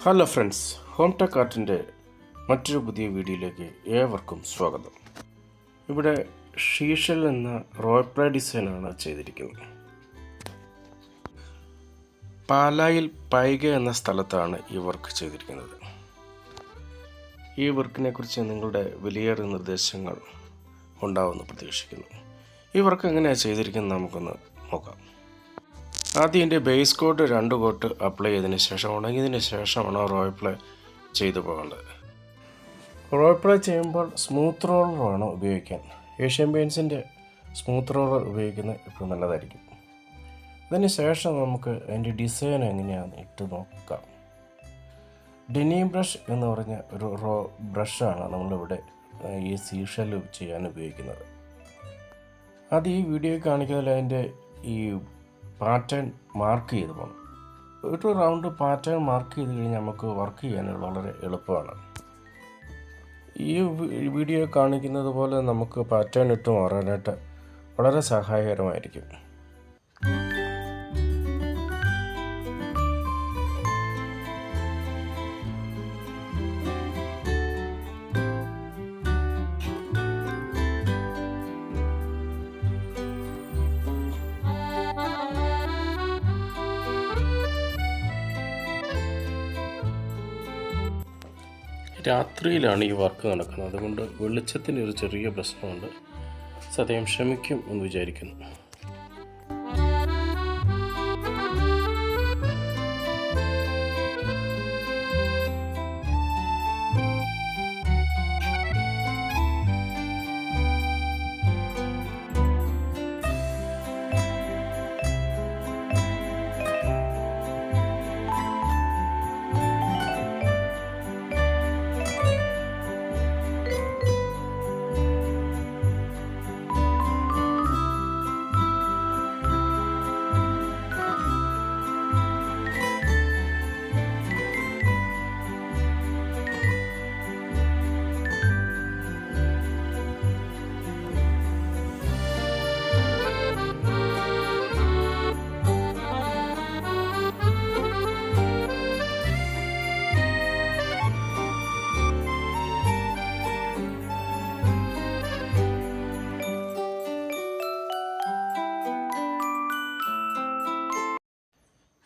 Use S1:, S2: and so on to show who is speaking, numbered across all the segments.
S1: Hello friends, home tech ആർട്ടിൻ്റെ മറ്റൊരു പുതിയ വീഡിയോയിലേക്ക് ഏവർക്കും സ്വാഗതം. ഇവിടെ ഷീഷൽ എന്ന റോയപ്ലേ ഡിസൈനാണ് ചെയ്തിരിക്കുന്നത്. പാലായിൽ പൈക എന്ന സ്ഥലത്താണ് ഈ വർക്ക് ചെയ്തിരിക്കുന്നത്. ഈ വർക്കിനെ കുറിച്ച് നിങ്ങളുടെ വിലയേറിയ നിർദ്ദേശങ്ങൾ ഉണ്ടാവുമെന്ന് പ്രതീക്ഷിക്കുന്നു. ഈ വർക്ക് എങ്ങനെയാണ് ചെയ്തിരിക്കുന്നത് നമുക്കൊന്ന് നോക്കാം. ആദ്യം ഇതിൻ്റെ ബേസ് കോട്ട് 2 കോട്ട് അപ്ലൈ ചെയ്തതിന് ശേഷം ഉണങ്ങിയതിന് ശേഷമാണ് റോയപ്ലേ ചെയ്തു പോകേണ്ടത്. റോയപ്ലേ ചെയ്യുമ്പോൾ സ്മൂത്ത് റോളറാണ് ഉപയോഗിക്കാൻ. ഏഷ്യൻ പെയിൻറ്റ്സിൻ്റെ സ്മൂത്ത് റോളർ ഉപയോഗിക്കുന്നത് ഇപ്പോൾ നല്ലതായിരിക്കും. അതിന് ശേഷം നമുക്ക് അതിൻ്റെ ഡിസൈൻ എങ്ങനെയാണെന്ന് ഇട്ട് നോക്കാം. ഡെനിം ബ്രഷ് എന്ന് പറഞ്ഞ ഒരു ബ്രഷാണ് നമ്മളിവിടെ ഈ സീഷൽ ചെയ്യാൻ ഉപയോഗിക്കുന്നത്. അത് ഈ വീഡിയോയിൽ കാണിക്കുന്നതിൽ അതിൻ്റെ ഈ പാറ്റേൺ മാർക്ക് ചെയ്ത് പോകണം. ഒരു റൗണ്ട് പാറ്റേൺ മാർക്ക് ചെയ്ത് കഴിഞ്ഞാൽ നമുക്ക് വർക്ക് ചെയ്യാനുള്ള വളരെ എളുപ്പമാണ്. ഈ വീഡിയോ കാണിക്കുന്നത് പോലെ നമുക്ക് പാറ്റേൺ ഇട്ട് മാറാനായിട്ട് വളരെ സഹായകരമായിരിക്കും. രാത്രിയിലാണ് ഈ വർക്ക് നടക്കുന്നത്, അതുകൊണ്ട് വെളിച്ചത്തിന് ഒരു ചെറിയ പ്രശ്നമുണ്ട്. സദയം ക്ഷമിക്കും എന്ന് വിചാരിക്കുന്നു.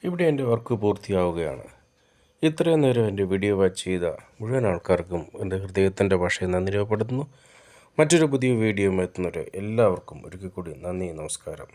S1: ഇവിടെ എൻ്റെ വർക്ക് പൂർത്തിയാവുകയാണ്. ഇത്രയും നേരം എൻ്റെ വീഡിയോ വാച്ച് ചെയ്ത മുഴുവൻ ആൾക്കാർക്കും എൻ്റെ ഹൃദയത്തിൻ്റെ ഭാഷയെ നന്ദി രേഖപ്പെടുത്തുന്നു. മറ്റൊരു പുതിയ വീഡിയോ എത്തുന്നവരെ എല്ലാവർക്കും ഒരിക്കൽ കൂടി നന്ദി, നമസ്കാരം.